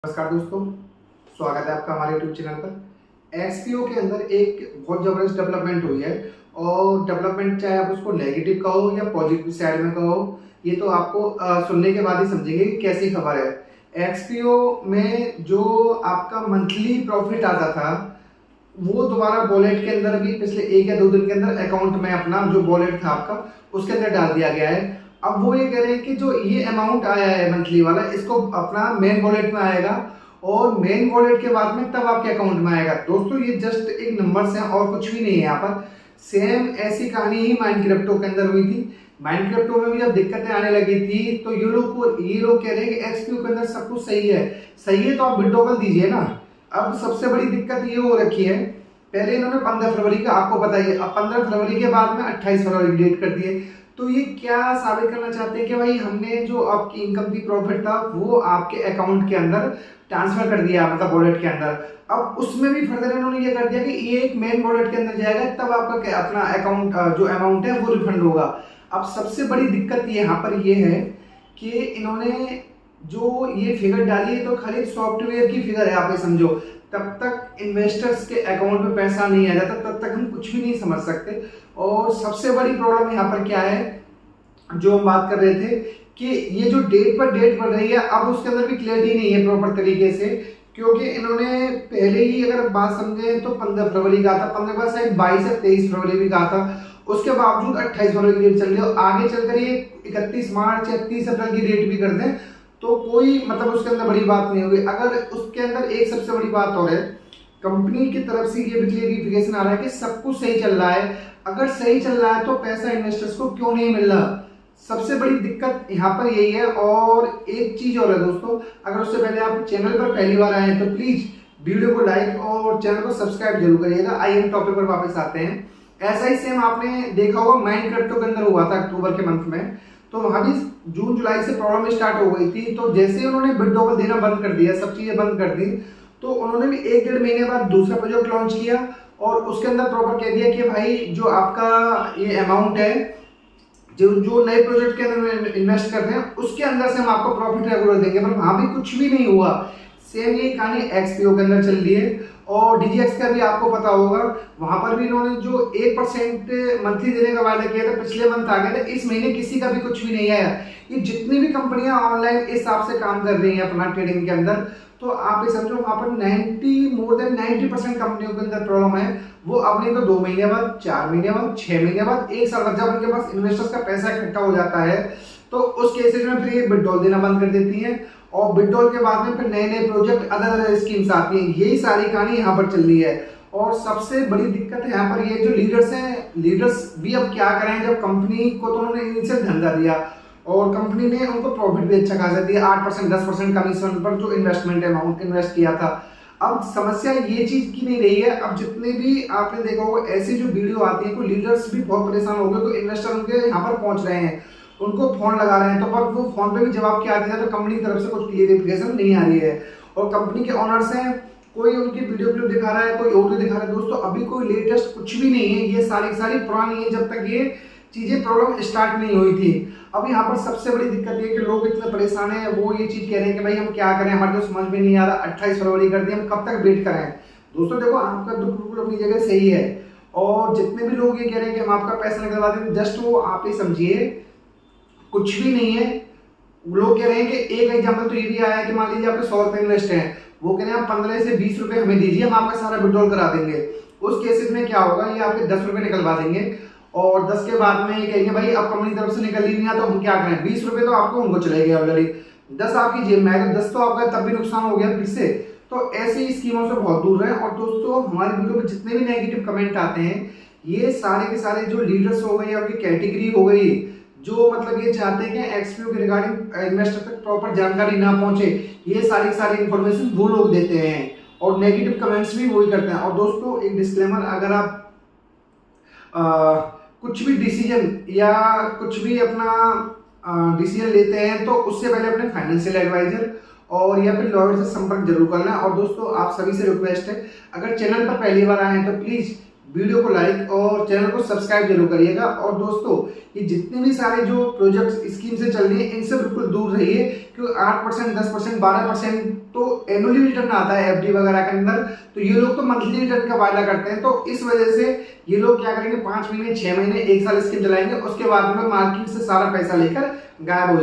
नमस्कार दोस्तों, स्वागत है आपका हमारे YouTube चैनल पर। एक्सपीओ के अंदर एक बहुत ज़बरदस्त डेवलपमेंट हुई है और डेवलपमेंट चाहे आप उसको नेगेटिव कहो या पॉजिटिव साइड में कहो, ये तो आपको सुनने के बाद ही समझेंगे कि कैसी खबर है। एक्सपीओ में जो आपका मंथली प्रॉफिट आता था वो दोबारा वॉलेट के अंदर भी पिछले 1 या 2 दिन के अंदर अकाउंट में अपना जो वॉलेट था आपका उसके अंदर डाल दिया गया है। अब वो ये कह रहे हैं कि जो ये अमाउंट आया है मंथली वाला, इसको अपना मेन वॉलेट में आएगा और मेन वॉलेट के बाद में तब आपके अकाउंट में आएगा। दोस्तों ये जस्ट एक नंबर्स हैं और कुछ भी नहीं है यहाँ पर। सेम ऐसी कहानी ही माइनक्रिप्टो के अंदर हुई थी। माइनक्रिप्टो में भी जब दिक्कतें आने लगी थी तो ये लोग कह रहे हैं कि एक्सपीओ के अंदर सब कुछ सही है तो आप विड्रॉवल दीजिए ना। अब सबसे बड़ी दिक्कत ये हो रखी है, पहले इन्होंने 15 फरवरी का आपको बताइए, अब 15 फरवरी के बाद में 28 फरवरी डेट कर दिए। तो ये क्या साबित करना चाहते हैं कि भाई हमने जो आपकी इनकम थी, प्रॉफिट था, वो आपके अकाउंट के अंदर ट्रांसफर कर दिया, मतलब वॉलेट के अंदर। अब उसमें भी फर्दर इन्होंने ये कर दिया कि ये एक मेन वॉलेट के अंदर जाएगा, तब आपका अपना अकाउंट जो अमाउंट है वो रिफंड होगा। अब सबसे बड़ी दिक्कत यहाँ पर ये है कि इन्होंने जो ये फिगर डाली है तो खाली सॉफ्टवेयर की फिगर है, आप ये समझो। तब तक इन्वेस्टर्स के अकाउंट में पैसा नहीं आ जाता तब तक हम कुछ भी नहीं समझ सकते। और सबसे बड़ी प्रॉब्लम यहाँ पर क्या है, जो हम बात कर रहे थे कि ये जो डेट पर डेट बढ़ रही है, अब उसके अंदर भी क्लियरिटी नहीं है प्रॉपर तरीके से, क्योंकि इन्होंने पहले ही अगर बात समझे तो 15 फरवरी का था, 15 का शायद 22 या 23 फरवरी भी कहा था, उसके बावजूद 28 फरवरी की डेट चल रही है। आगे चलकर ये 31 मार्च या 30 अप्रैल की डेट भी कर दें तो कोई मतलब उसके अंदर बड़ी बात नहीं होगी। अगर उसके अंदर एक सबसे बड़ी बात और है, कंपनी की तरफ से ये भी क्लियरिफिकेशन आ रहा है कि सब कुछ सही चल रहा है। अगर सही चल रहा है तो पैसा इन्वेस्टर्स को क्यों नहीं मिल रहा, सबसे बड़ी दिक्कत यहाँ पर यही है। और एक चीज और है दोस्तों, अगर उससे पहले आप चैनल पर पहली बार आए हैं तो प्लीज वीडियो को लाइक और चैनल को सब्सक्राइब जरूर करिएगा। आइए हम टॉपिक पर वापस आते हैं। ऐसा ही सेम आपने देखा होगा माइनक्रिप्टो के अंदर हुआ था अक्टूबर के मंथ में, तो वहां भी जून जुलाई से प्रॉब्लम स्टार्ट हो गई थी। तो जैसे उन्होंने विड्रॉवल देना बंद कर दिया, सब चीजें बंद कर दी, तो उन्होंने भी 1-1.5 महीने बाद दूसरा प्रोजेक्ट लॉन्च किया और उसके अंदर प्रॉपर कह दिया कि भाई जो आपका ये अमाउंट है, जो नए प्रोजेक्ट के अंदर इन्वेस्ट करते हैं उसके अंदर से हम आपको प्रॉफिट रेगुलर देंगे। पर वहां भी कुछ भी नहीं हुआ। सेम ये कहानी एक्सपीओ के अंदर चल रही है और डीजीएक्स का भी आपको पता होगा, वहां पर भी इन्होंने जो 1% मंथली देने का वायदा किया था, पिछले मंथ आ गया था, इस महीने किसी का भी कुछ भी नहीं आया। ये जितनी भी कंपनियां ऑनलाइन इस हिसाब से काम कर रही हैं अपना ट्रेडिंग के अंदर, तो आप ये समझो वहां पर मोर देन 90% कंपनियों के अंदर प्रॉब्लम है। वो अपने तो 2 महीने बाद, 4 महीने बाद, 6 महीने बाद, 1 साल बाद जब उनके पास इन्वेस्टर्स का पैसा इकट्ठा हो जाता है तो उस केसेस में फिर ये विड्रॉल देना बंद कर देती हैं और विड्रॉल के बाद में फिर नए नए प्रोजेक्ट, अदर स्कीम्स आती हैं। यही सारी कहानी यहाँ पर चल रही है। और सबसे बड़ी दिक्कत है यहाँ पर ये जो लीडर्स हैं, लीडर्स भी अब क्या करें, जब कंपनी को तो उन्होंने इनिशियल धंधा दिया और कंपनी ने उनको प्रॉफिट भी अच्छा खासा दिया, 8% 10% कमीशन पर जो इन्वेस्टमेंट अमाउंट इन्वेस्ट किया था। अब समस्या ये चीज की नहीं रही है। अब जितने भी आपने देखा होगा ऐसी जो वीडियो आती है, कोई लीडर्स भी बहुत परेशान हो गए, तो इन्वेस्टर उनके यहाँ पर पहुंच रहे हैं, उनको फोन लगा रहे हैं, तो पर वो फोन पे भी जवाब क्या आते हैं, तो कंपनी की तरफ से कुछ क्लियरिफिकेशन नहीं आ रही है। और कंपनी के ऑनर्स हैं, कोई उनकी वीडियो क्लिप दिखा रहा है, कोई ऑडियो दिखा रहा है। दोस्तों अभी कोई लेटेस्ट कुछ भी नहीं है, ये सारी पुरानी है, जब तक ये चीजें प्रॉब्लम स्टार्ट नहीं हुई थी। अब यहाँ पर सबसे बड़ी दिक्कत ये कि लोग इतने परेशान हैं, वो ये चीज कह रहे हैं कि भाई हम क्या करें, हमारे तो समझ में नहीं आ रहा, 28 फरवरी कर दी, हम कब तक वेट करें। दोस्तों देखो, आपका दुख बिल्कुल अपनी जगह सही है और जितने भी लोग ये कह रहे हैं कि हम आपका पैसा निकलवा दें, जस्ट वो आप ही समझिए कुछ भी नहीं है। लोग कह रहे हैं कि एक एग्जाम्पल तो ये भी आया कि मान लीजिए आपके 100 रुपए इन्वेस्ट हैं, वो कह रहे हैं आप 15 से 20 रुपए हमें दीजिए, हम आपका सारा विड्रॉल करा देंगे। उस केसेस में क्या होगा, ये आपके 10 रुपए निकलवा देंगे और 10 के बाद में ये कहेंगे भाई अब कंपनी तरफ से निकल ही नहीं, तो हम क्या करें, 20 रुपए तो आपको उनको चले गए ऑलरेडी, 10 आपकी जेब में आएगा, 10 तो आपका तब भी नुकसान हो गया फिर से। तो ऐसी स्कीमों से बहुत दूर रहें। और दोस्तों हमारी वीडियो में जितने भी नेगेटिव कमेंट आते हैं, ये सारे के सारे जो लीडर्स हो गए या उनकी कैटेगरी हो गई, जो मतलब ये चाहते हैं कि एक्सपीओ के रिगार्डिंग इन्वेस्टर तक प्रॉपर जानकारी ना पहुंचे, ये सारी इंफॉर्मेशन वो लोग देते हैं और नेगेटिव कमेंट्स भी वही करते हैं। और दोस्तों एक डिस्क्लेमर, अगर आप कुछ भी डिसीजन या कुछ भी अपना डिसीजन लेते हैं तो उससे पहले अपने फाइनेंशियल एडवाइजर और या फिर लॉयर से संपर्क जरूर करना। और दोस्तों आप सभी से रिक्वेस्ट है, अगर चैनल पर पहली बार आए हैं तो प्लीज वीडियो को लाइक और चैनल को सब्सक्राइब जरूर करिएगा। और दोस्तों, ये जितने भी सारे जो प्रोजेक्ट स्कीम से चल रही है इनसे बिल्कुल दूर रहिए, क्योंकि 8%, 10%, 12% तो एनुअली रिटर्न आता है एफडी वगैरह के अंदर। तो ये लोग तो मंथली रिटर्न का वायदा करते हैं, तो इस वजह से ये लोग क्या करेंगे, 5 महीने, 6 महीने, 1 साल स्कीम चलाएंगे, उसके बाद में मार्केट से सारा पैसा लेकर गायब हो